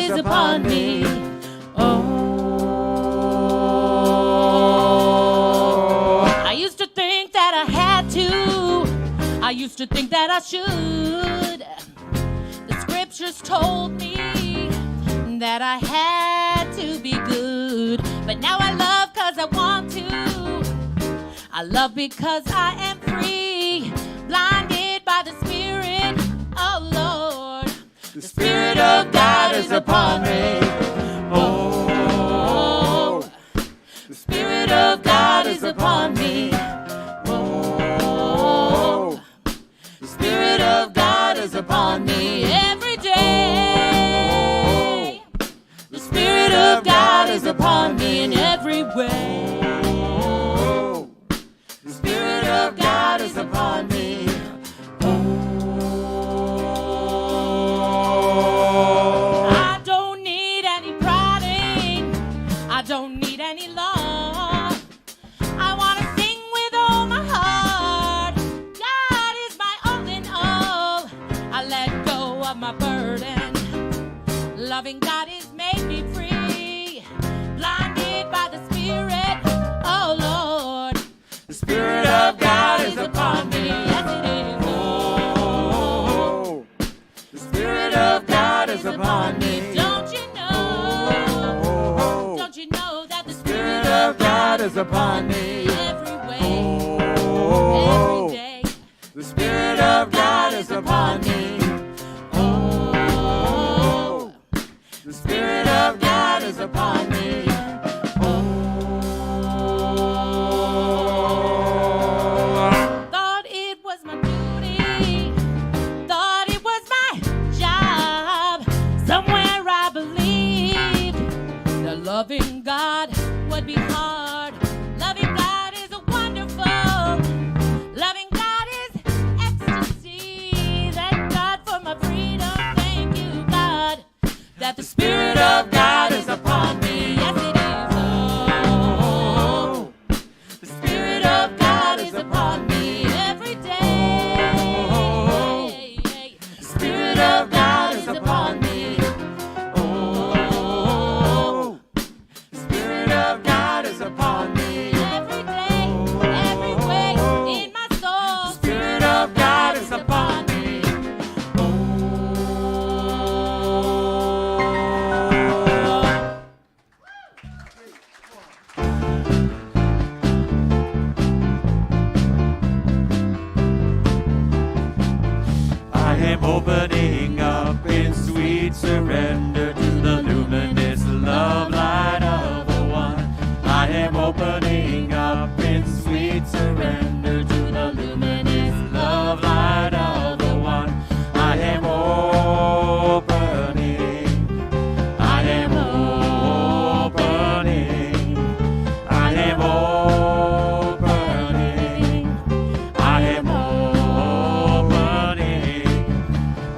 is upon me. I used to think that I had to. I used to think that I should. The scriptures told me that I had to be good. But now I love because I want to. I love because I am free, blinded by the Spirit, oh Lord. The Spirit of God is upon me. Oh, the Spirit of God is upon me. Oh, the Spirit of God is upon me every day. The Spirit of God is upon me in every way. The Spirit of God is upon me. I don't need any prodding. I don't need any law. I want to sing with all my heart. God is my all in all. I let go of my burden. Loving God has made me free. Blinded by the Spirit, oh Lord. The Spirit of God is upon me. Yes, it is. Oh, the Spirit of God is upon me. Don't you know? Don't you know that the Spirit of God is upon me? Every way, every day. The Spirit of God is upon me. Oh, the Spirit of God is upon me. Thought it was my duty. Thought it was my job. Somewhere I believed that loving God would be hard. Loving God is wonderful. Loving God is ecstasy. Thank God for my freedom. Thank you, God, that the Spirit of God is upon me. Yes, it is. Oh, the Spirit of God is upon me every day. The Spirit of God is upon me. Oh, the Spirit of God is upon me every day, every way in my soul. The Spirit of God is upon me. I am opening up in sweet surrender to the luminous love light of the one. I am opening up in sweet surrender to the luminous love light of the one. I am opening. I am opening. I am opening. I am opening.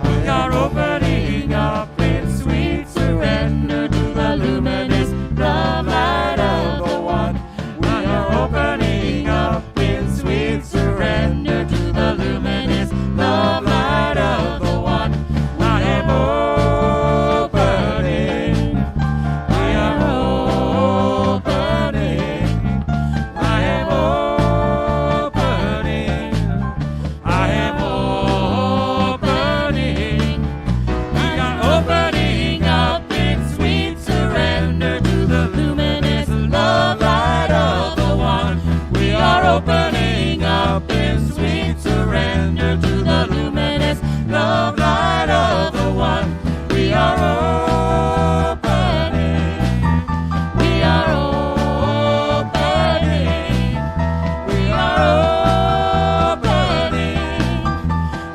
We are opening up in sweet surrender to the luminous love light of the one. We are opening up in sweet surrender to the luminous love light of the one. I am opening. We are opening. I am opening. I am opening. We are opening up in sweet surrender to the luminous love light of the one. We are opening up in sweet surrender to the luminous love light of the one. We are opening. We are opening. We are opening.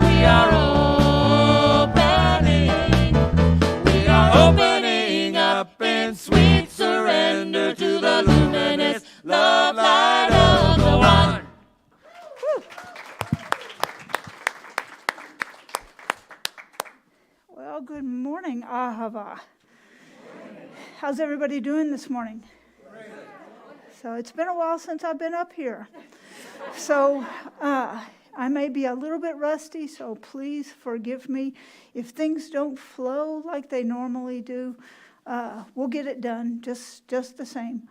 We are opening. We are opening up in sweet surrender to the luminous love light of the one. Well, good morning, Ahava. How's everybody doing this morning? So it's been a while since I've been up here. So I I may be a little bit rusty, so please forgive me. If things don't flow like they normally do, we'll get it done just the same.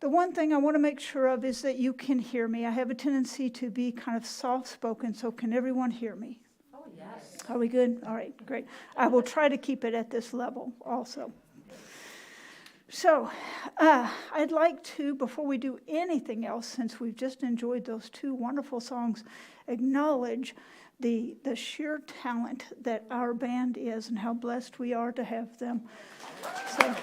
The one thing I want to make sure of is that you can hear me. I have a tendency to be kind of soft-spoken, so can everyone hear me? Oh, yes. Are we good? All right, great. I will try to keep it at this level also. So I'd like to, before we do anything else, since we've just enjoyed those two wonderful songs, acknowledge the sheer talent that our band is and how blessed we are to have them. So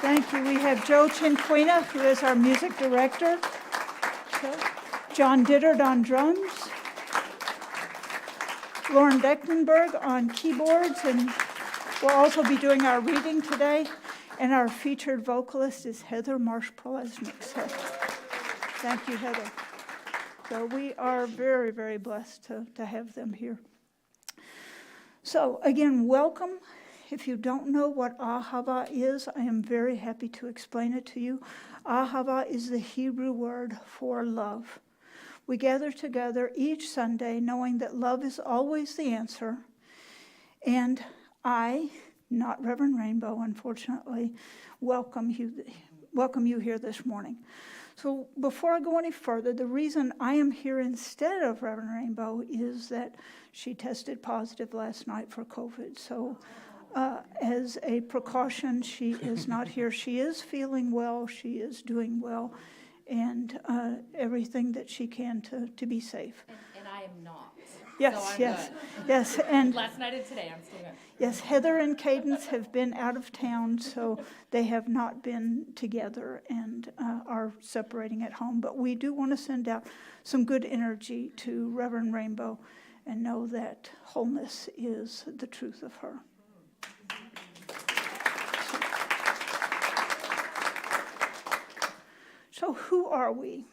thank you. We have Joe Chinquina, who is our music director. So, John Dittert on drums. Lauren Decklenberg on keyboards, and we'll also be doing our reading today. And our featured vocalist is Heather Marsh-Prolesnik. So thank you, Heather. So we are very, very blessed to have them here. So again, welcome. If you don't know what Ahava is, I am very happy to explain it to you. Ahava is the Hebrew word for love. We gather together each Sunday knowing that love is always the answer. And I, not Reverend Rainbow, unfortunately, welcome you here this morning. So before I go any further, the reason I am here instead of Reverend Rainbow is that she tested positive last night for COVID. So as a precaution, she is not here. She is feeling well. She is doing well, and everything that she can to be safe. And I am not. Yes, so I'm yes, good. yes. And Last night and today, I'm still good. yes, Heather and Cadence have been out of town, so they have not been together and are separating at home. But we do want to send out some good energy to Reverend Rainbow and know that wholeness is the truth of her. So who are we?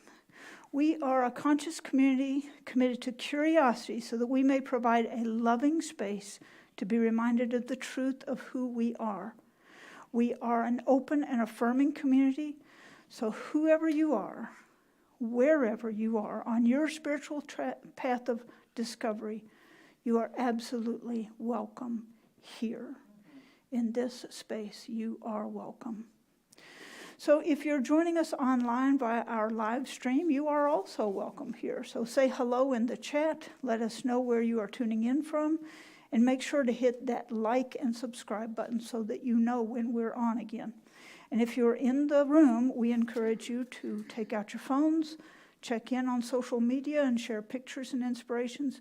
We are a conscious community committed to curiosity so that we may provide a loving space to be reminded of the truth of who we are. We are an open and affirming community, so whoever you are, wherever you are on your spiritual path of discovery, you are absolutely welcome here. In this space, you are welcome. So if you're joining us online via our live stream, you are also welcome here. So say hello in the chat, let us know where you are tuning in from, and make sure to hit that like and subscribe button so that you know when we're on again. And if you're in the room, we encourage you to take out your phones, check in on social media, and share pictures and inspirations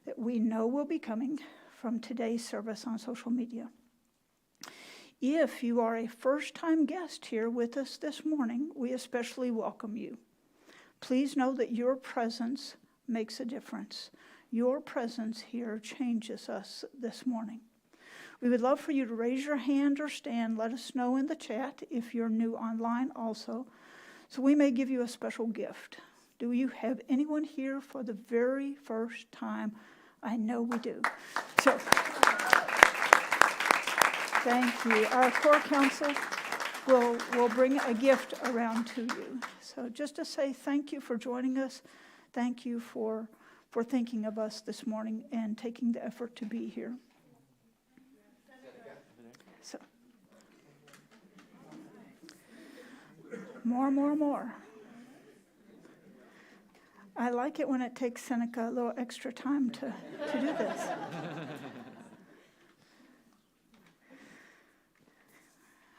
that we know will be coming from today's service on social media. If you are a first-time guest here with us this morning, we especially welcome you. Please know that your presence makes a difference. Your presence here changes us this morning. We would love for you to raise your hand or stand. Let us know in the chat if you're new online also, so we may give you a special gift. Do you have anyone here for the very first time? I know we do. So, thank you. Our core council will bring a gift around to you. So just to say thank you for joining us. Thank you for thinking of us this morning and taking the effort to be here. So, more. I like it when it takes Seneca a little extra time to do this.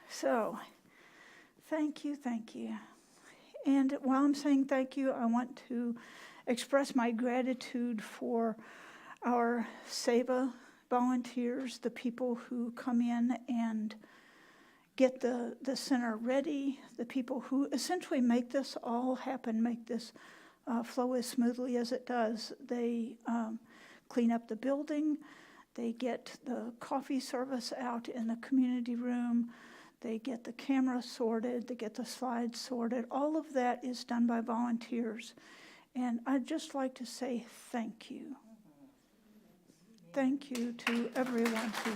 So, thank you. And while I'm saying thank you, I want to express my gratitude for our SEVA volunteers, the people who come in and get the center ready, the people who essentially make this all happen, make this flow as smoothly as it does. They clean up the building, they get the coffee service out in the community room, they get the camera sorted, they get the slides sorted. All of that is done by volunteers. And I'd just like to say thank you. Thank you to everyone who...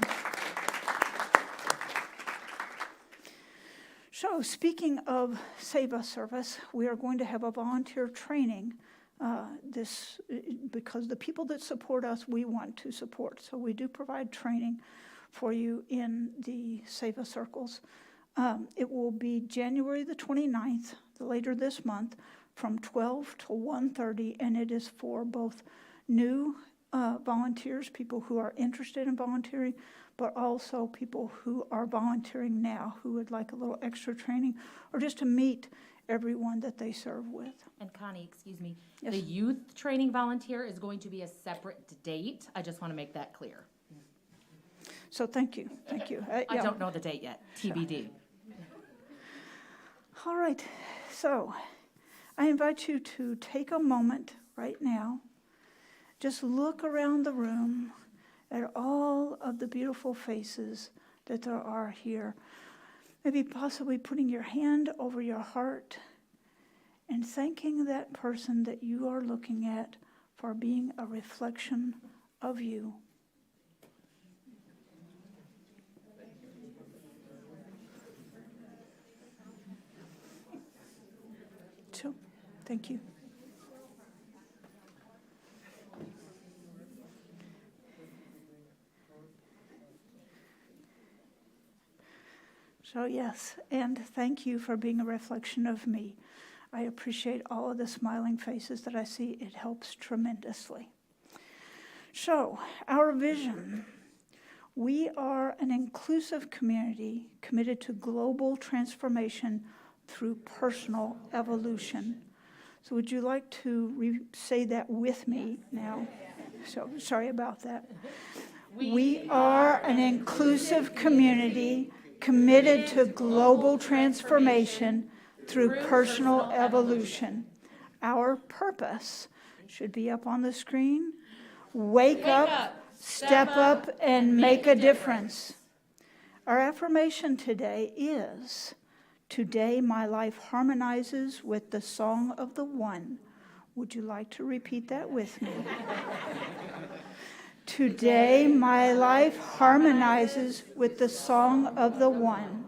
So speaking of SEVA service, we are going to have a volunteer training because the people that support us, we want to support. So we do provide training for you in the Seva circles. It will be January the 29th, later this month, from 12 to 1:30, and it is for both new volunteers, people who are interested in volunteering, but also people who are volunteering now who would like a little extra training or just to meet everyone that they serve with. And Connie, excuse me, Yes. the youth training volunteer is going to be a separate date. I just want to make that clear. So thank you. I don't know the date yet, TBD. All right, so I invite you to take a moment right now. Just look around the room at all of the beautiful faces that there are here. Maybe possibly putting your hand over your heart and thanking that person that you are looking at for being a reflection of you. So, thank you. So yes, and thank you for being a reflection of me. I appreciate all of the smiling faces that I see. It helps tremendously. So, our vision. We are an inclusive community committed to global transformation through personal evolution. So would you like to say that with me now? So sorry about that. We are an inclusive community committed to global transformation through personal evolution. Our purpose should be up on the screen. Wake up, step up, and make a difference. Our affirmation today is, today my life harmonizes with the song of the one. Would you like to repeat that with me? Today my life harmonizes with the song of the one.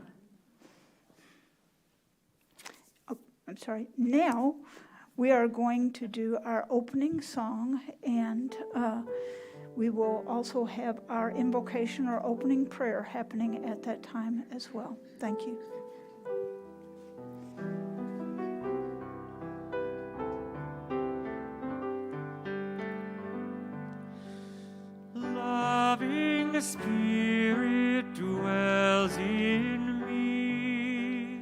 Oh, I'm sorry. Now we are going to do our opening song, and we will also have our invocation or opening prayer happening at that time as well. Thank you. Loving Spirit dwells in me.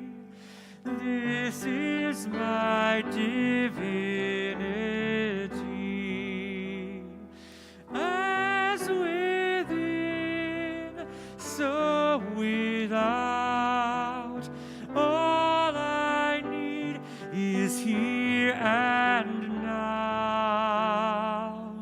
This is my divinity. As within, so without. All I need is here and now.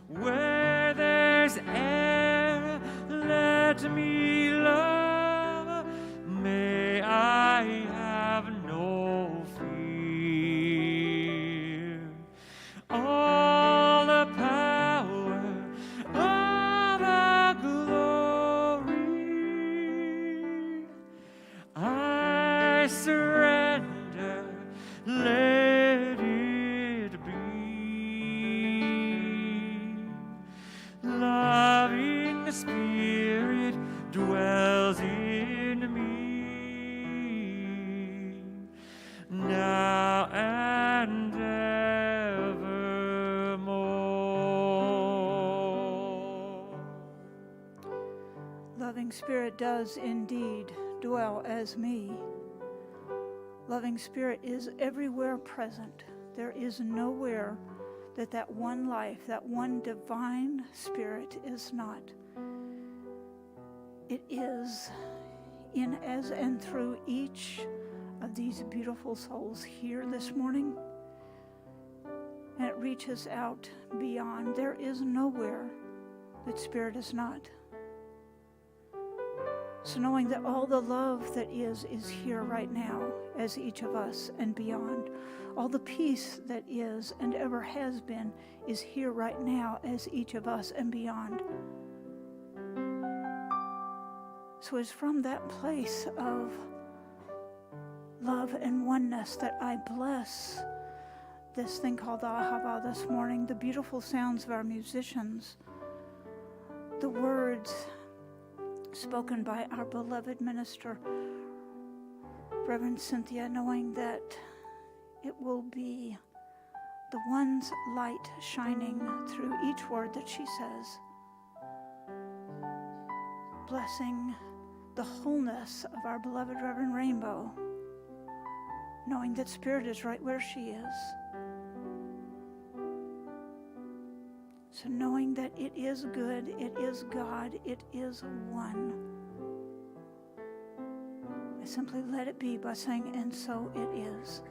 Where there's air, let me love. May I have no fear. All the power, all the glory, I surrender. Let it be. Loving Spirit dwells in me, now and evermore. Loving Spirit does indeed dwell as me. Loving Spirit is everywhere present. There is nowhere that one life, that one divine Spirit is not. It is in, as, and through each of these beautiful souls here this morning, and it reaches out beyond. There is nowhere that Spirit is not. So knowing that all the love that is here right now as each of us and beyond. All the peace that is and ever has been is here right now as each of us and beyond. So it's from that place of love and oneness that I bless this thing called Ahava this morning, the beautiful sounds of our musicians, the words spoken by our beloved minister, Reverend Cynthia, knowing that it will be the one's light shining through each word that she says, blessing the wholeness of our beloved Reverend Rainbow, knowing that Spirit is right where she is. So knowing that it is good, it is God, it is one. I simply let it be by saying, and so it is.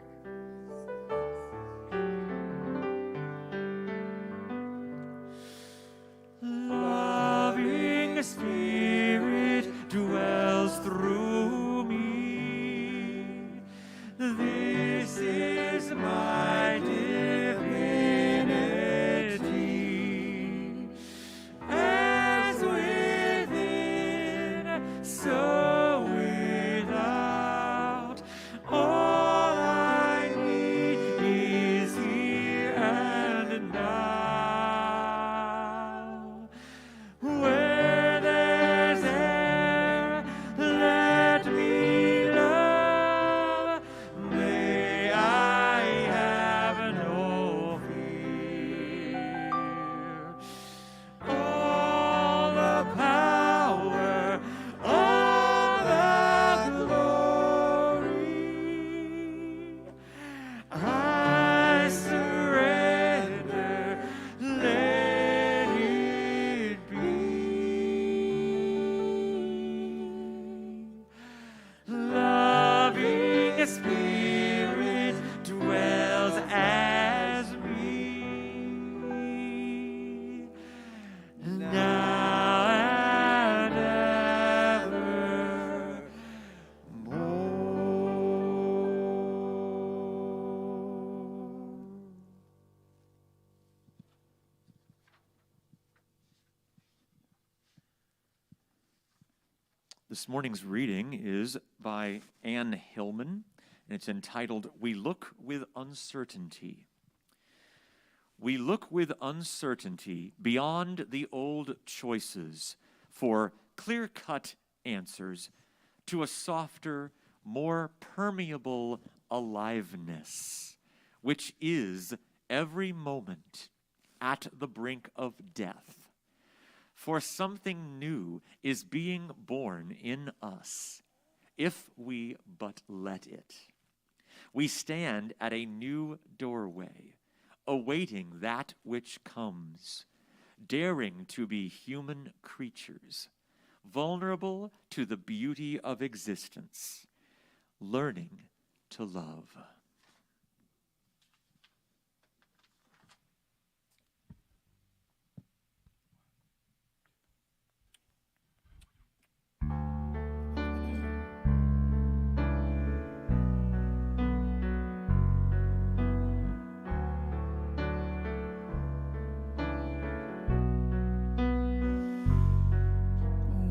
Loving Spirit dwells through me. This is my divinity. As within, so without. All I need is here and now. Where there's air, let me love. May I have no fear. All the power, all the glory, I surrender, let it be. Loving Spirit dwells as me, now and evermore. This morning's reading is by Anne Hillman, and it's entitled, We Look with Uncertainty. We look with uncertainty beyond the old choices for clear-cut answers to a softer, more permeable aliveness, which is every moment at the brink of death. For something new is being born in us, if we but let it. We stand at a new doorway, awaiting that which comes, daring to be human creatures, vulnerable to the beauty of existence, learning to love.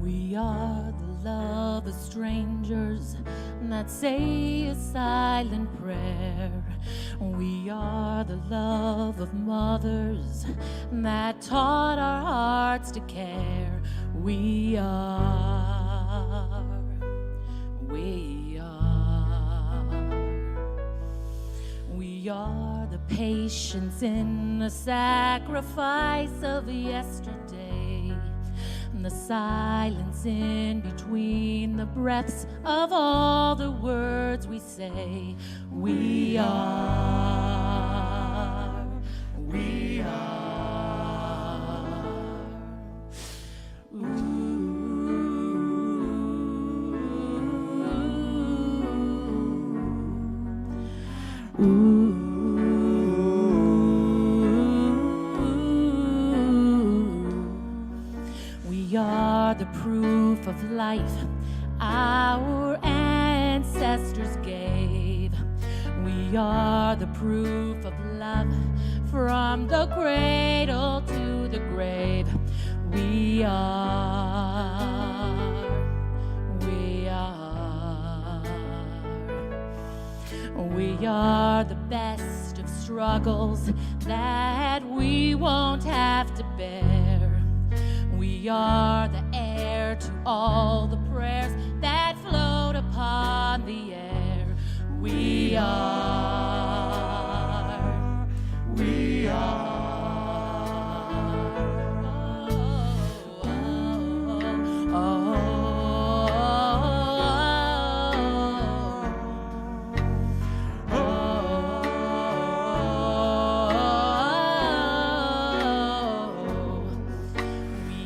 We are the love of strangers that say a silent prayer. We are the love of mothers that taught our hearts to care. We are. We are the patience in the sacrifice of yesterday, and the silence in between the breaths of all the words we say. We are. We are. We are the proof of life our ancestors gave. We are the proof of love from the cradle to the grave. We are. We are. We are the best of struggles that we won't have to bear. We are the heir to all the prayers that float upon the air. We are. We are.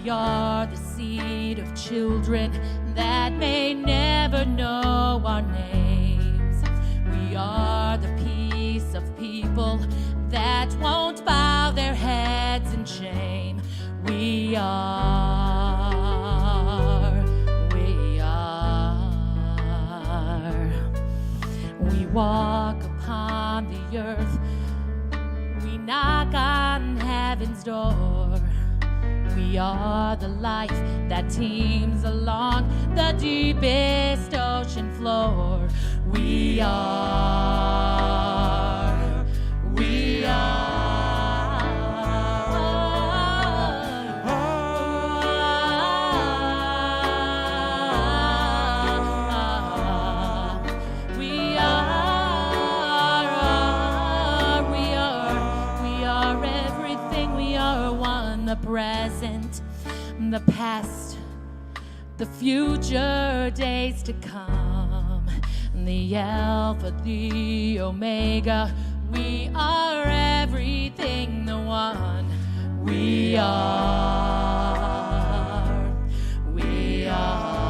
We are the seed of children that may never know our names. We are the piece of people that won't bow their heads in shame. We are. We are. We walk upon the earth. We knock on heaven's door. We are the life that teems along the deepest ocean floor. We are. We are. We are. We are. We are everything. We are one. The present, the past, the future days to come, the Alpha, the Omega. We are everything, the one. We are. We are.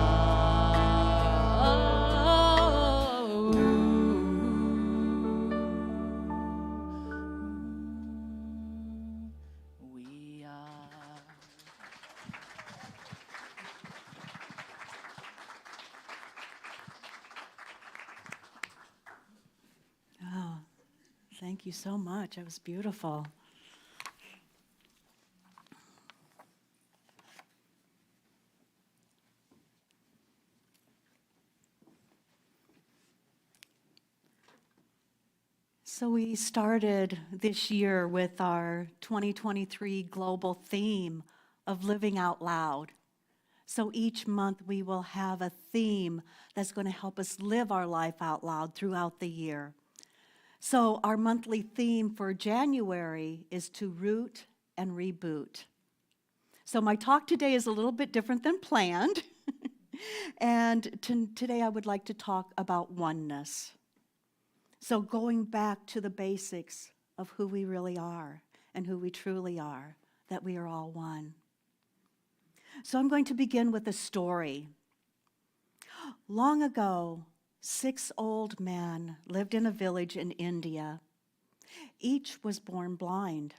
We are. Oh, thank you so much. It was beautiful. So we started this year with our 2023 global theme of living out loud. So each month we will have a theme that's going to help us live our life out loud throughout the year. So our monthly theme for January is to root and reboot. So my talk today is a little bit different than planned. And today I would like to talk about oneness. So going back to the basics of who we really are and who we truly are, that we are all one. So I'm going to begin with a story. Long ago, 6 old men lived in a village in India. Each was born blind.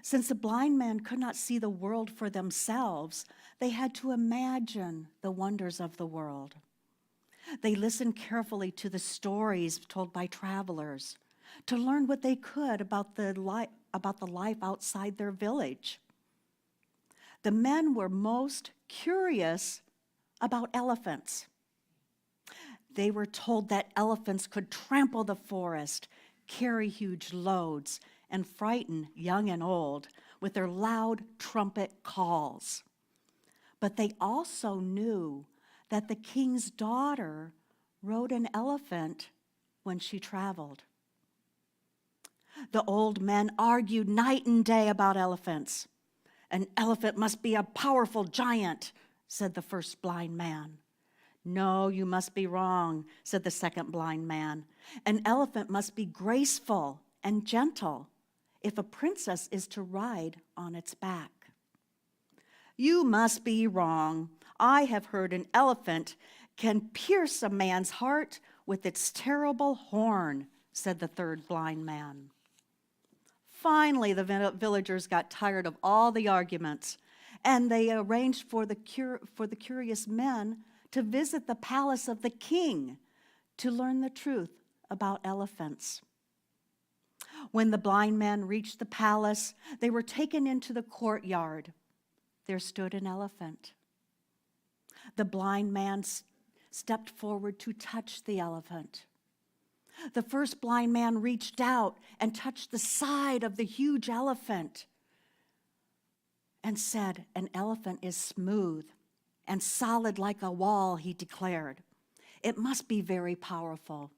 Since the blind men could not see the world for themselves, they had to imagine the wonders of the world. They listened carefully to the stories told by travelers to learn what they could about the life outside their village. The men were most curious about elephants. They were told that elephants could trample the forest, carry huge loads, and frighten young and old with their loud trumpet calls. But they also knew that the king's daughter rode an elephant when she traveled. The old men argued night and day about elephants. An elephant must be a powerful giant, said the first blind man. No, you must be wrong, said the second blind man. An elephant must be graceful and gentle if a princess is to ride on its back. You must be wrong. I have heard an elephant can pierce a man's heart with its terrible horn, said the third blind man. Finally, the villagers got tired of all the arguments, and they arranged for the curious men to visit the palace of the king to learn the truth about elephants. When the blind men reached the palace, they were taken into the courtyard. There stood an elephant. The blind man stepped forward to touch the elephant. The first blind man reached out and touched the side of the huge elephant and said, "An elephant is smooth and solid like a wall," he declared. "It must be very powerful."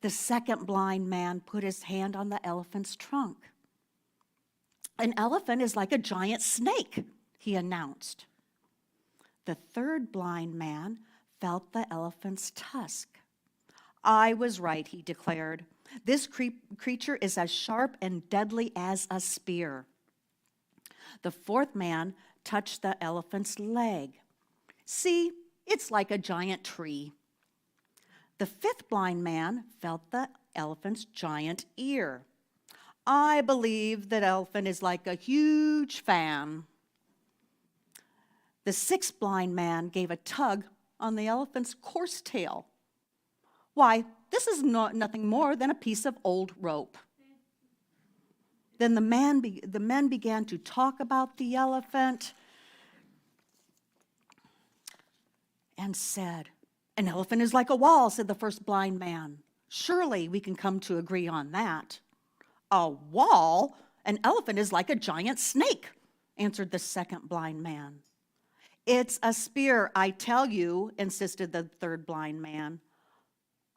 The second blind man put his hand on the elephant's trunk. "An elephant is like a giant snake," he announced. The third blind man felt the elephant's tusk. "I was right," he declared. "This creature is as sharp and deadly as a spear." The fourth man touched the elephant's leg. "See, it's like a giant tree." The fifth blind man felt the elephant's giant ear. "I believe that elephant is like a huge fan." The sixth blind man gave a tug on the elephant's coarse tail. "Why, this is nothing more than a piece of old rope." Then the men began to talk about the elephant and said, "An elephant is like a wall," said the first blind man. "Surely we can come to agree on that." "A wall? An elephant is like a giant snake," answered the second blind man. "It's a spear, I tell you," insisted the third blind man.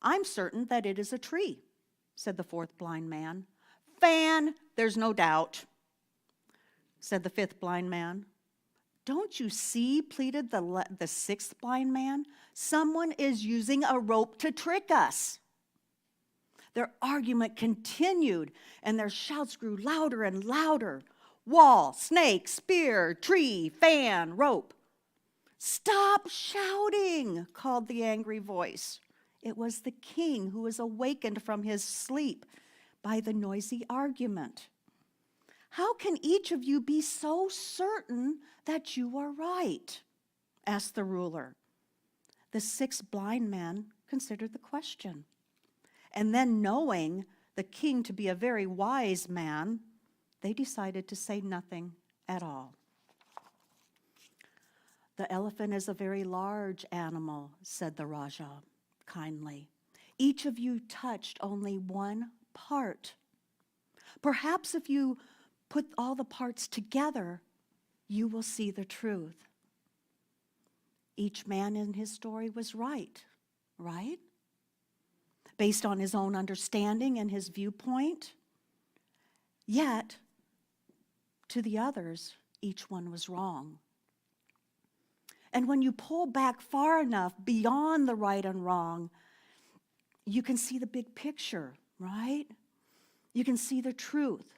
"I'm certain that it is a tree," said the fourth blind man. "Fan, there's no doubt," said the fifth blind man. "Don't you see," pleaded the sixth blind man, "someone is using a rope to trick us." Their argument continued, and their shouts grew louder and louder. Wall, snake, spear, tree, fan, rope. "Stop shouting," called the angry voice. It was the king who was awakened from his sleep by the noisy argument. "How can each of you be so certain that you are right?" asked the ruler. The six blind men considered the question. And then, knowing the king to be a very wise man, they decided to say nothing at all. "The elephant is a very large animal," said the Rajah kindly. "Each of you touched only one part. Perhaps if you put all the parts together, you will see the truth." Each man in his story was right? Based on his own understanding and his viewpoint. Yet, to the others, each one was wrong. And when you pull back far enough beyond the right and wrong, you can see the big picture, right? You can see the truth,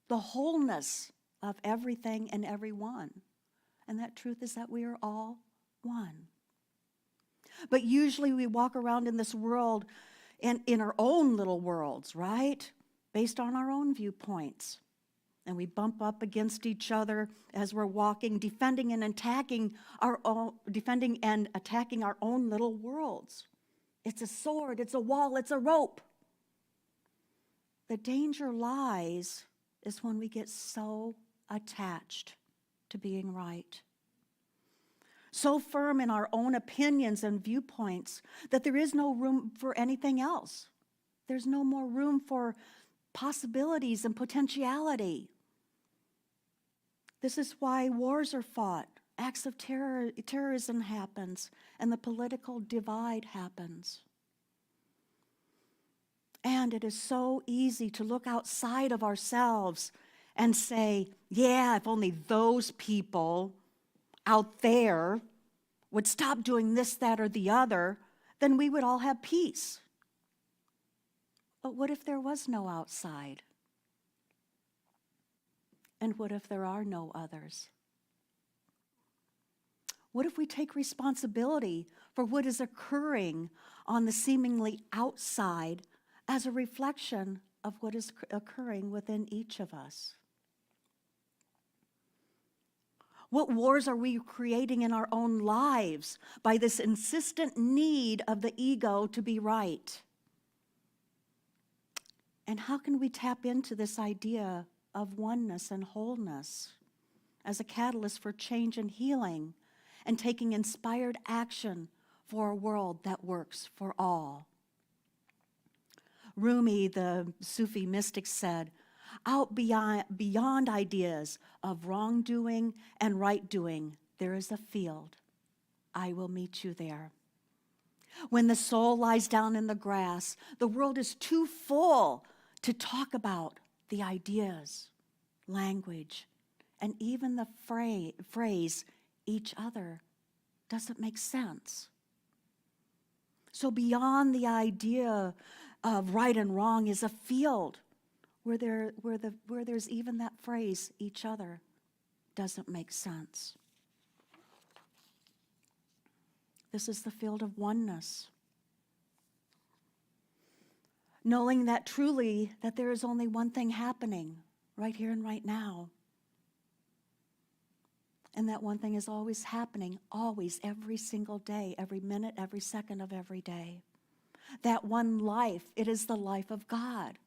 the wholeness of everything and everyone. And that truth is that we are all one. But usually we walk around in this world and in our own little worlds, right? Based on our own viewpoints. And we bump up against each other as we're walking, defending and attacking our own little worlds. It's a sword, it's a wall, it's a rope. The danger lies is when we get so attached to being right, so firm in our own opinions and viewpoints that there is no room for anything else. There's no more room for possibilities and potentiality. This is why wars are fought, acts of terrorism happens, and the political divide happens. And it is so easy to look outside of ourselves and say, yeah, if only those people out there would stop doing this, that, or the other, then we would all have peace. But what if there was no outside? And what if there are no others? What if we take responsibility for what is occurring on the seemingly outside as a reflection of what is occurring within each of us? What wars are we creating in our own lives by this insistent need of the ego to be right? And how can we tap into this idea of oneness and wholeness as a catalyst for change and healing and taking inspired action for a world that works for all? Rumi, the Sufi mystic, said, out beyond ideas of wrongdoing and right doing, there is a field. I will meet you there. When the soul lies down in the grass, the world is too full to talk about the ideas, language, and even the phrase each other doesn't make sense. So beyond the idea of right and wrong is a field where there's even that phrase each other doesn't make sense. This is the field of oneness. Knowing that truly that there is only one thing happening right here and right now. And that one thing is always happening, always, every single day, every minute, every second of every day. That one life, it is the life of God.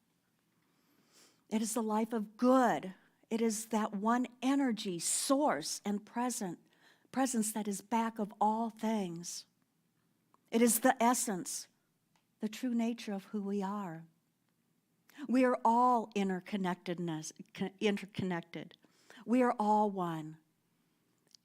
It is the life of good. It is that one energy, source, and presence that is back of all things. It is the essence, the true nature of who we are. We are all interconnected. We are all one.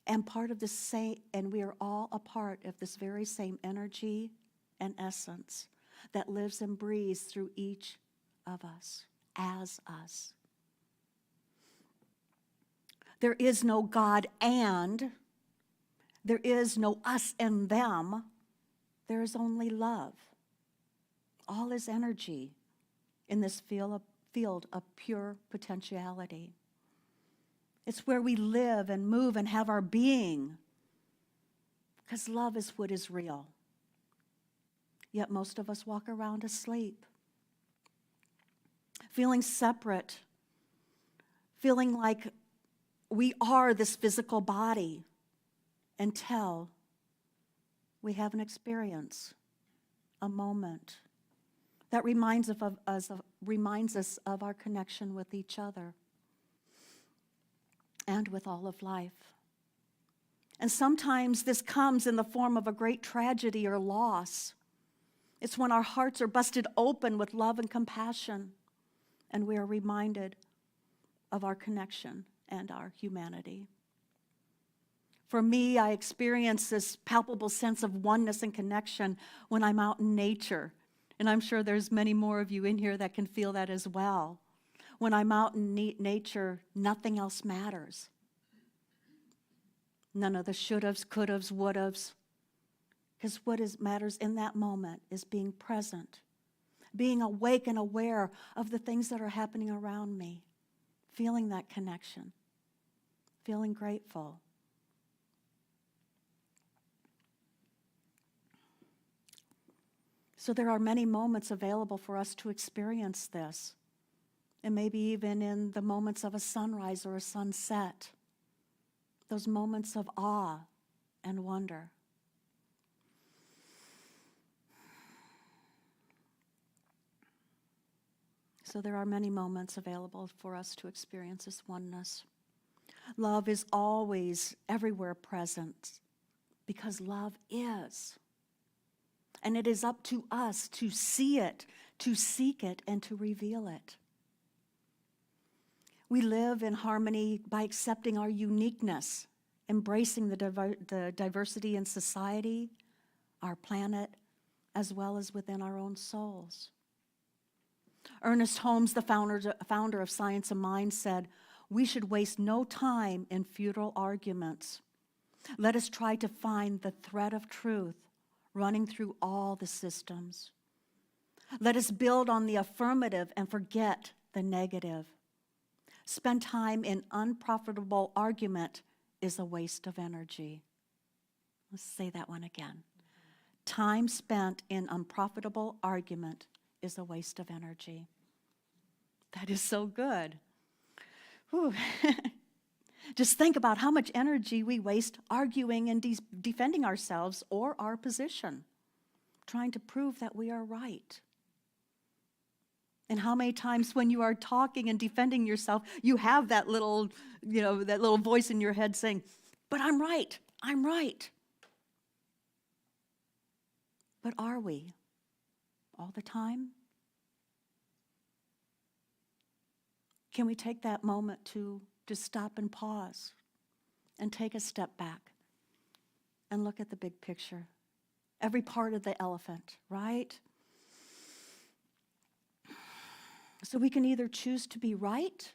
And part of the same, and we are all a part of this very same energy and essence that lives and breathes through each of us, as us. There is no God and, there is no us and them, there is only love. All is energy in this field of pure potentiality. It's where we live and move and have our being, because love is what is real. Yet most of us walk around asleep, feeling separate, feeling like we are this physical body until we have an experience, a moment that reminds us of our connection with each other and with all of life. And sometimes this comes in the form of a great tragedy or loss. It's when our hearts are busted open with love and compassion, and we are reminded of our connection and our humanity. For me, I experience this palpable sense of oneness and connection when I'm out in nature. And I'm sure there's many more of you in here that can feel that as well. When I'm out in nature, nothing else matters. None of the should-haves, could-haves, would-haves. Because what matters in that moment is being present, being awake and aware of the things that are happening around me, feeling that connection, feeling grateful. So there are many moments available for us to experience this. And maybe even in the moments of a sunrise or a sunset, those moments of awe and wonder. So there are many moments available for us to experience this oneness. Love is always everywhere present because love is. And it is up to us to see it, to seek it, and to reveal it. We live in harmony by accepting our uniqueness, embracing the diversity in society, our planet, as well as within our own souls. Ernest Holmes, the founder of Science of Mind, said, "We should waste no time in futile arguments. Let us try to find the thread of truth running through all the systems. Let us build on the affirmative and forget the negative. Spend time in unprofitable argument is a waste of energy." Let's say that one again. Time spent in unprofitable argument is a waste of energy. That is so good. Whew. Just think about how much energy we waste arguing and defending ourselves or our position, trying to prove that we are right. And how many times when you are talking and defending yourself, you have that little voice in your head saying, "But I'm right, I'm right." But are we all the time? Can we take that moment to stop and pause and take a step back and look at the big picture? Every part of the elephant, right? So we can either choose to be right,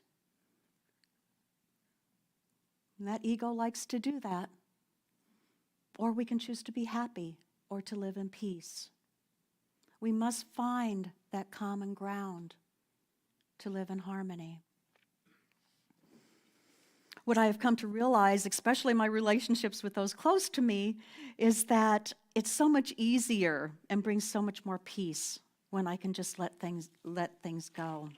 and that ego likes to do that, or we can choose to be happy or to live in peace. We must find that common ground to live in harmony. What I have come to realize, especially my relationships with those close to me, is that it's so much easier and brings so much more peace when I can just let things go.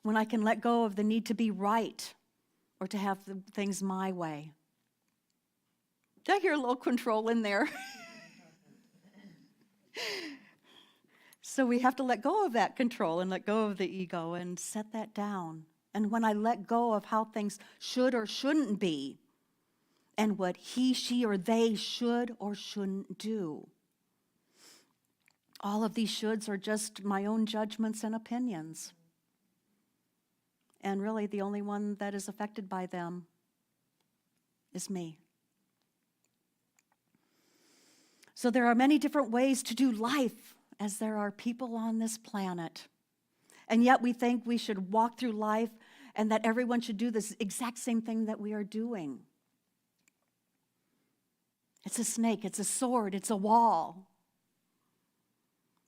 When I can let go of the need to be right or to have things my way. Did I hear a little control in there? So we have to let go of that control and let go of the ego and set that down. And when I let go of how things should or shouldn't be, and what he, she, or they should or shouldn't do, all of these shoulds are just my own judgments and opinions. And really, the only one that is affected by them is me. So there are many different ways to do life, as there are people on this planet. And yet we think we should walk through life and that everyone should do this exact same thing that we are doing. It's a snake, it's a sword, it's a wall.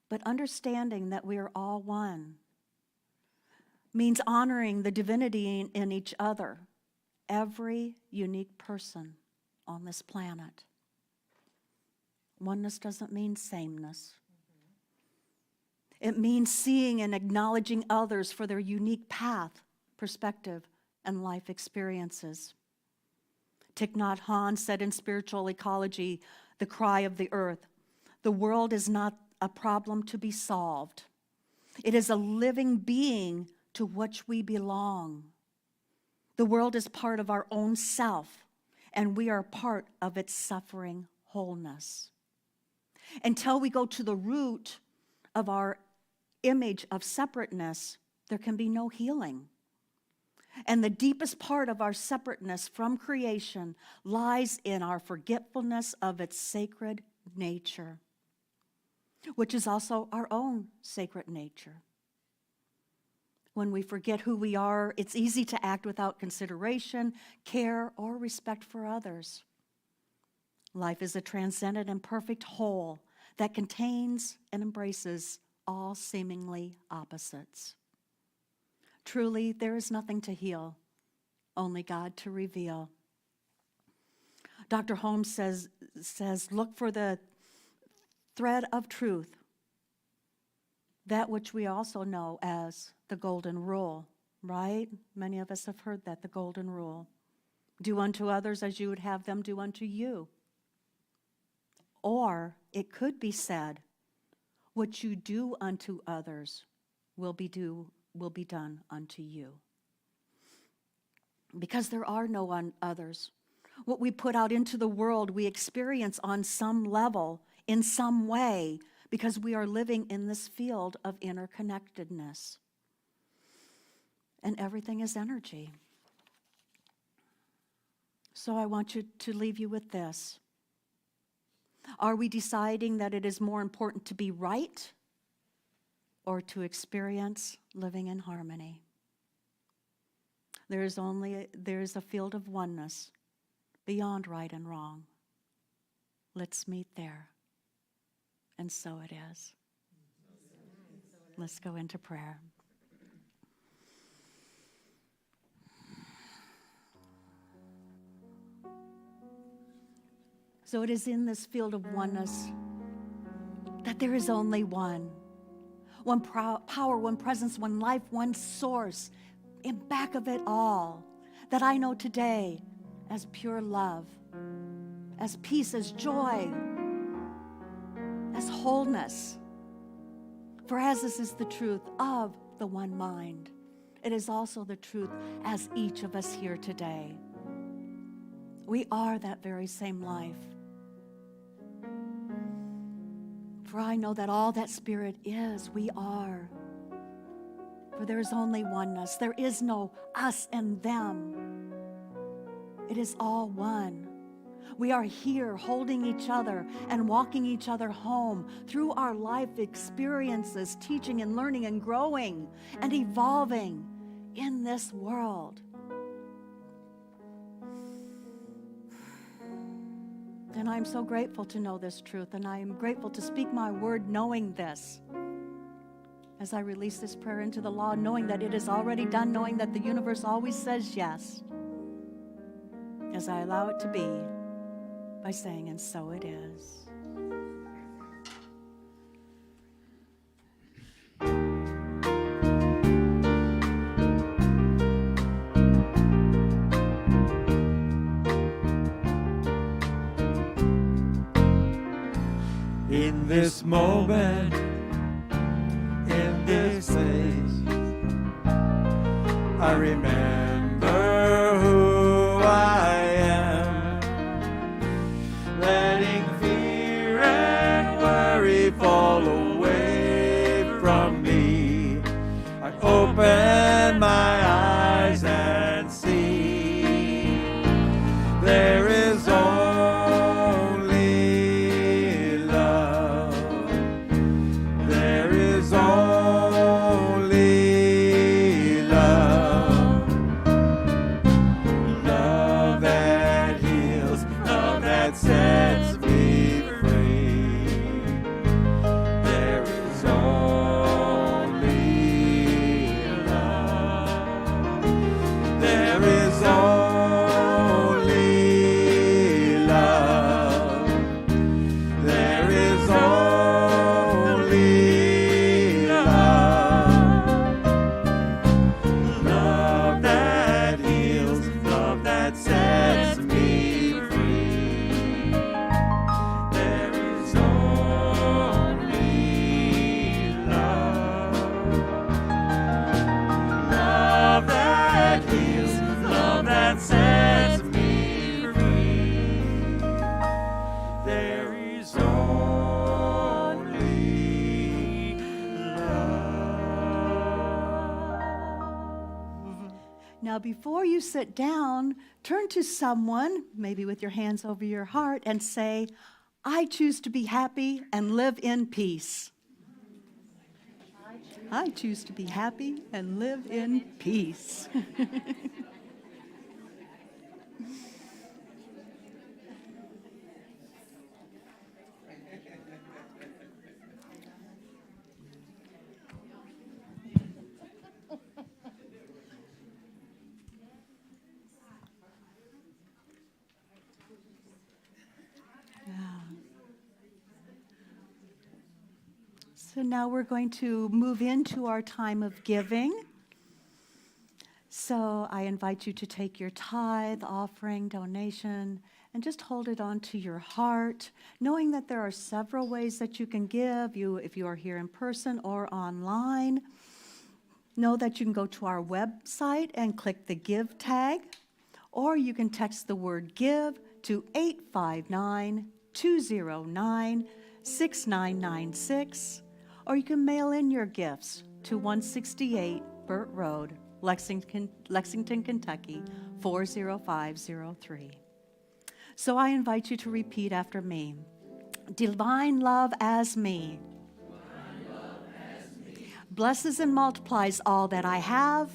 But understanding that we are all one means honoring the divinity in each other, every unique person on this planet. Oneness doesn't mean sameness. It means seeing and acknowledging others for their unique path, perspective, and life experiences. Thich Nhat Hanh said in Spiritual Ecology, The Cry of the Earth, the world is not a problem to be solved. It is a living being to which we belong. The world is part of our own self, and we are part of its suffering wholeness. Until we go to the root of our image of separateness, there can be no healing. And the deepest part of our separateness from creation lies in our forgetfulness of its sacred nature, which is also our own sacred nature. When we forget who we are, it's easy to act without consideration, care, or respect for others. Life is a transcendent and perfect whole that contains and embraces all seemingly opposites. Truly, there is nothing to heal, only God to reveal. Dr. Holmes says, look for the thread of truth, that which we also know as the golden rule, right? Many of us have heard that, the golden rule. Do unto others as you would have them do unto you. Or it could be said, what you do unto others will be done unto you. Because there are no others. What we put out into the world, we experience on some level, in some way, because we are living in this field of interconnectedness. And everything is energy. So I want to leave you with this. Are we deciding that it is more important to be right or to experience living in harmony? There is a field of oneness beyond right and wrong. Let's meet there. And so it is. Let's go into prayer. So it is in this field of oneness that there is only one power, one presence, one life, one source in back of it all that I know today as pure love, as peace, as joy, as wholeness. For as this is the truth of the one mind, it is also the truth as each of us here today. We are that very same life. For I know that all that Spirit is, we are. For there is only oneness. There is no us and them. It is all one. We are here holding each other and walking each other home through our life experiences, teaching and learning and growing and evolving in this world. And I'm so grateful to know this truth, and I am grateful to speak my word knowing this. As I release this prayer into the law, knowing that it is already done, knowing that the universe always says yes, as I allow it to be, by saying, and so it is. In this moment, in this place, I remember who I am, letting fear and worry fall away from me. I open my eyes and see there is only love. There is only love. Love that heals, love that sets me free. There is only love. There is only love. There is only love. Love that heals, love that sets me free. There is only love. Love that heals, love that sets me free. There is only love. Now, before you sit down, turn to someone, maybe with your hands over your heart, and say, I choose to be happy and live in peace. I choose to be happy and live in peace. So now we're going to move into our time of giving. So I invite you to take your tithe, offering, donation, and just hold it onto your heart, knowing that there are several ways that you can give. If you are here in person or online, know that you can go to our website and click the Give tag, or you can text the word GIVE to 859-209-6996. Or you can mail in your gifts to 168 Burt Road, Lexington, Kentucky, 40503. So I invite you to repeat after me. Divine love as me. Blesses and multiplies all that I have,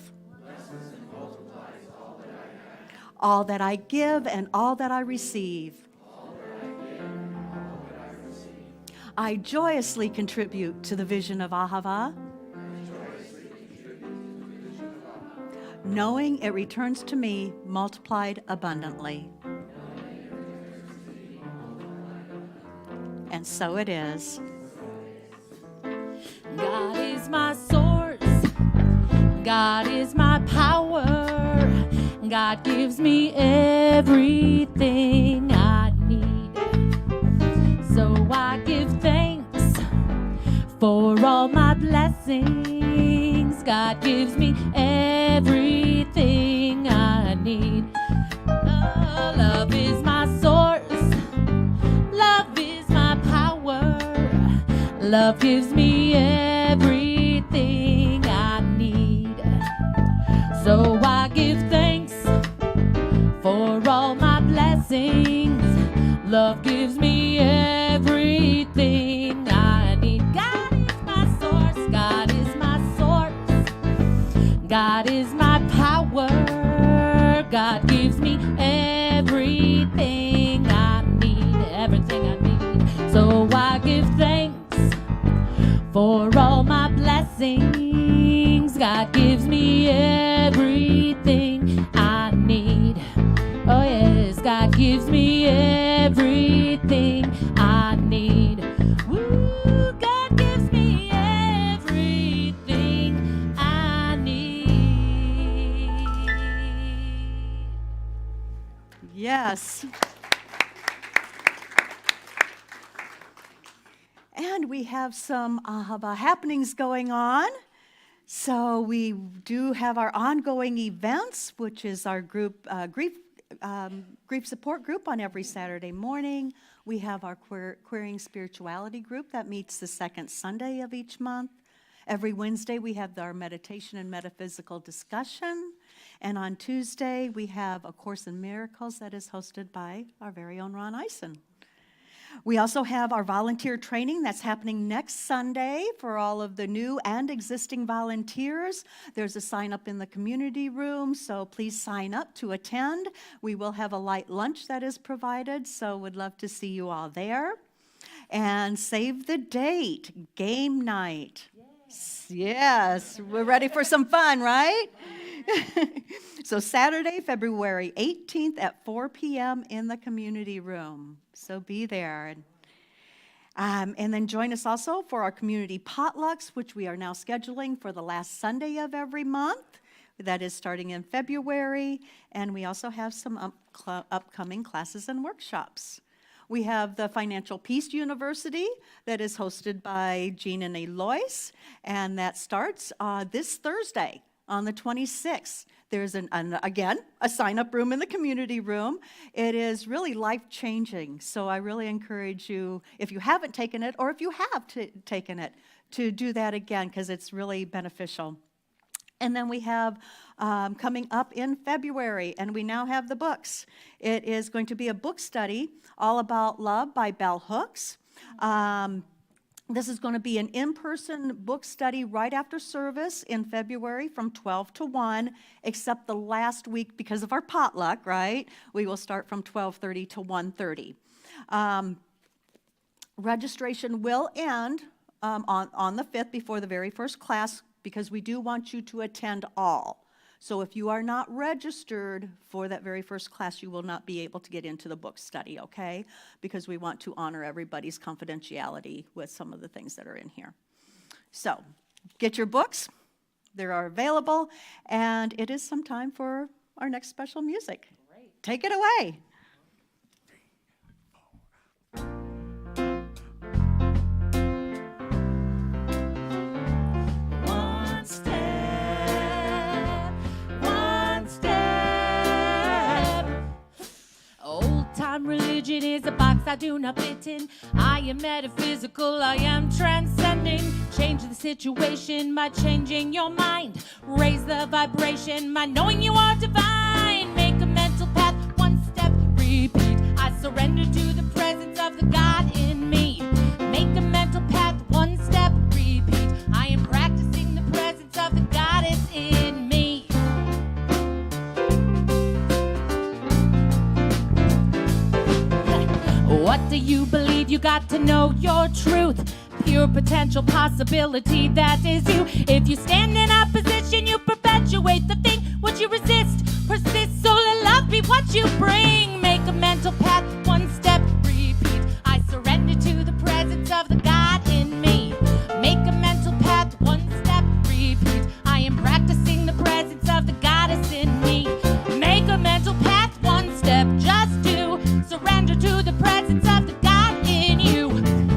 all that I give and all that I receive. I joyously contribute to the vision of Ahava, knowing it returns to me multiplied abundantly. And so it is. God is my source. God is my power. God gives me everything I need. So I give thanks for all my blessings. God gives me everything I need. Oh, love is my source. Love is my power. Love gives me everything I need. give thanks for all my blessings. Love gives me everything I need. God is my source. God is my source. God is my power. God gives me everything I need. Everything I need. So I give thanks for all my blessings. God gives me everything I need. Oh yes, God gives me everything I need. Woo, God gives me everything I need. Yes. And we have some Ahava happenings going on. So we do have our ongoing events, which is our grief support group on every Saturday morning. We have our Queering Spirituality group that meets the second Sunday of each month. Every Wednesday, we have our meditation and metaphysical discussion. And on Tuesday, we have A Course in Miracles that is hosted by our very own Ron Eisen. We also have our volunteer training that's happening next Sunday for all of the new and existing volunteers. There's a sign up in the community room, so please sign up to attend. We will have a light lunch that is provided, so would love to see you all there. And save the date, game night. Yes, we're ready for some fun, right? So Saturday, February 18th at 4 p.m. in the community room. So be there. And then join us also for our community potlucks, which we are now scheduling for the last Sunday of every month. That is starting in February. And we also have some upcoming classes and workshops. We have the Financial Peace University that is hosted by Jean and Eloise, and that starts this Thursday on the 26th. There's, again, a sign-up room in the community room. It is really life-changing, so I really encourage you, if you haven't taken it, or if you have taken it, to do that again, because it's really beneficial. And then we have coming up in February, and we now have the books. It is going to be a book study all about love by Bell Hooks. This is going to be an in-person book study right after service in February from 12 to 1, except the last week because of our potluck, right? We will start from 12:30 to 1:30. Registration will end on the 5th before the very first class, because we do want you to attend all. So if you are not registered for that very first class, you will not be able to get into the book study, okay? Because we want to honor everybody's confidentiality with some of the things that are in here. So get your books. They are available. And it is some time for our next special music. Great. Take it away. Religion is a box I do not fit in. I am metaphysical, I am transcending. Change the situation by changing your mind. Raise the vibration by knowing you are divine. Make a mental path, one step, repeat. I surrender to the presence of the God in me. Make a mental path, one step, repeat. I am practicing the presence of the Goddess in me. What do you believe? You got to know your truth. Pure potential possibility, that is you. If you stand in opposition, you perpetuate the thing. What you resist, persist, so let love be what you bring. Make a mental path, one step, repeat. I surrender to the presence of the God in me. Make a mental path, one step, repeat. I am practicing the presence of the Goddess in me. Make a mental path, one step, just do. Surrender to the presence of the God in you.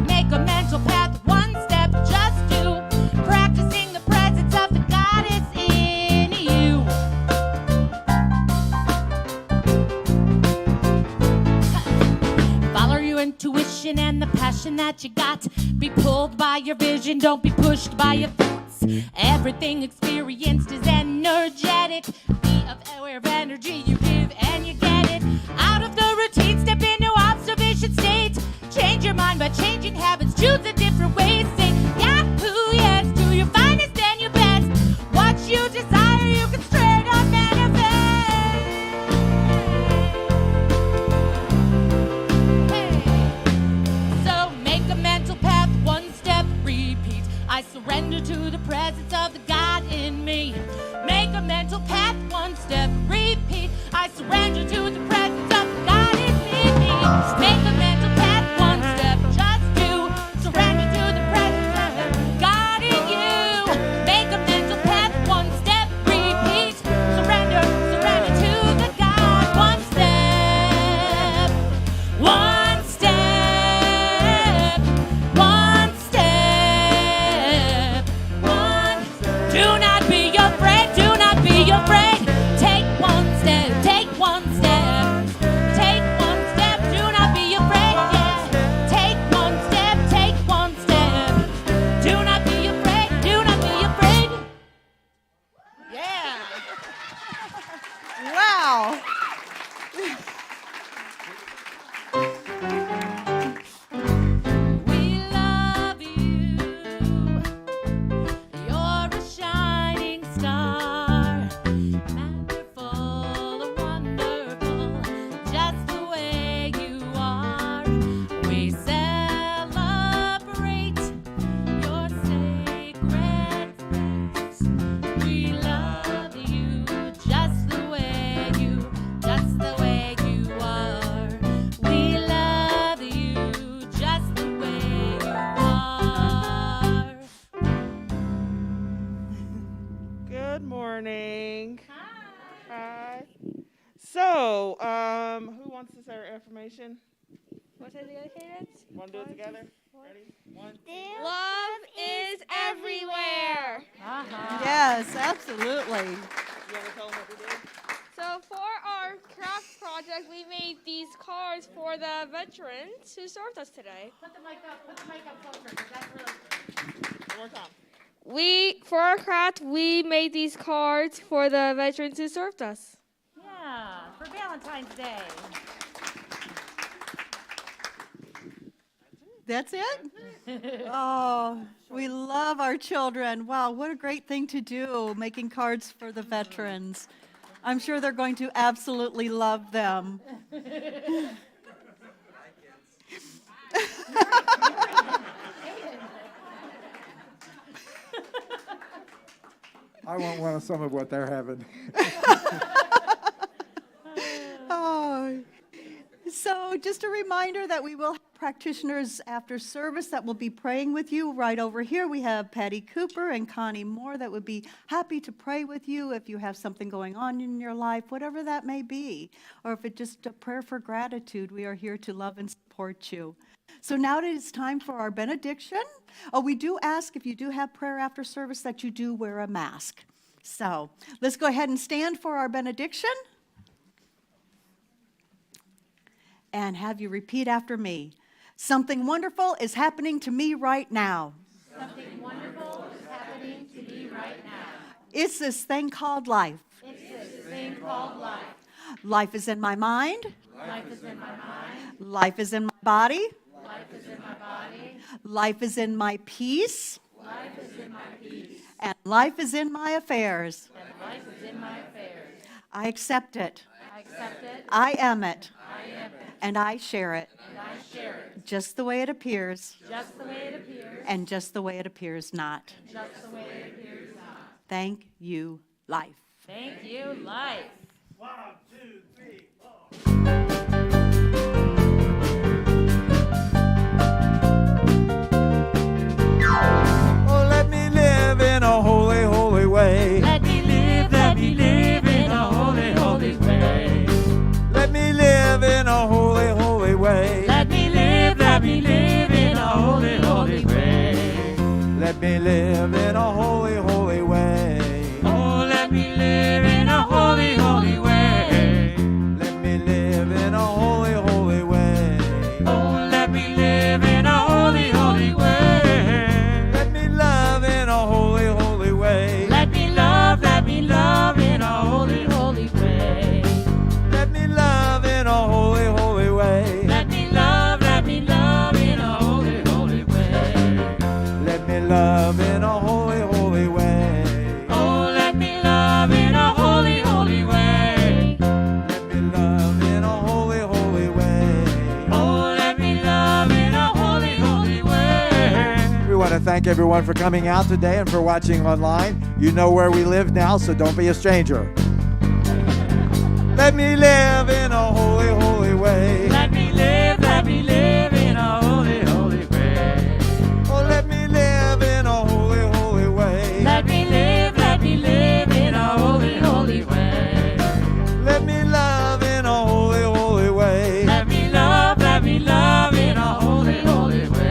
Make a mental path, one step, just do. Practicing the presence of the Goddess in you. Follow your intuition and the passion that you got. Be pulled by your vision, don't be pushed by your thoughts. Everything experienced is energetic. Be of energy. You give and you get it. Out of the routine, step into observation states. Change your mind by changing habits. Choose a different way. Say Yahoo, yes, to your finest and your best. What you desire, you can straight up manifest. Hey. So make a mental path, one step, repeat. I surrender to the presence of the God in me. Make a mental path, one step, repeat. I surrender to the presence of the God in me. Make a mental path, one step, just do. Surrender to the presence of the God in you. Make a mental path, one step, repeat. Surrender to the God. One step, one step, one step, one. Do not be afraid, do not be afraid. Take one step, take one step, take one step. Do not be afraid, yeah. Take one step, take one step. Do not be afraid, do not be afraid. Yeah. Wow. We love you. You're a shining star. Wonderful, wonderful, just the way you are. We celebrate your sacred face. We love you just the way you are. We love you just the way you are. Good morning. Hi. So, who wants to say our information? What's it dedicated? Want to do it together? Ready? 1, 2. Love is everywhere. Yes, absolutely. You want to tell them what we did? So for our craft project, we made these cards for the veterans who served us today. Put the mic up closer, 'cause that's really. One more time. For our craft, we made these cards for the veterans who served us. Yeah, for Valentine's Day. That's it? Oh, we love our children. Wow, what a great thing to do, making cards for the veterans. I'm sure they're going to absolutely love them. I want one of some of what they're having. Oh, so just a reminder that we will have practitioners after service that will be praying with you. Right over here, we have Patty Cooper and Connie Moore that would be happy to pray with you if you have something going on in your life, whatever that may be, or if it's just a prayer for gratitude. We are here to love and support you. So now it is time for our benediction. Oh, we do ask if you do have prayer after service that you do wear a mask. So let's go ahead and stand for our benediction. And have you repeat after me. Something wonderful is happening to me right now. Something wonderful is happening to me right now. It's this thing called life. It's this thing called life. Life is in my mind. Life is in my mind. Life is in my body. Life is in my body. Life is in my peace. Life is in my peace. And life is in my affairs. And life is in my affairs. I accept it. I accept it. I am it. I am it. And I share it. And I share it. Just the way it appears. Just the way it appears. And just the way it appears not. Just the way it appears not. Thank you, life. Thank you, life. 1, 2, 3, 4. Oh, let me live in a holy, holy way. Let me live in a holy, holy way. Let me live in a holy, holy way. Let me live in a holy, holy way. Let me live in a holy, holy way. Oh, let me live in a holy, holy way. Let me live in a holy, holy way. Oh, let me live in a holy, holy way. Let me love in a holy, holy way. Let me love in a holy, holy to thank everyone for coming out today and for watching online. You know where we live now, so don't be a stranger. Let me live in a holy, holy way. Let me live in a holy, holy way. Oh, let me live in a holy, holy way. Let me live in a holy, holy way. Let me love in a holy, holy way. Let me love in a holy, holy way.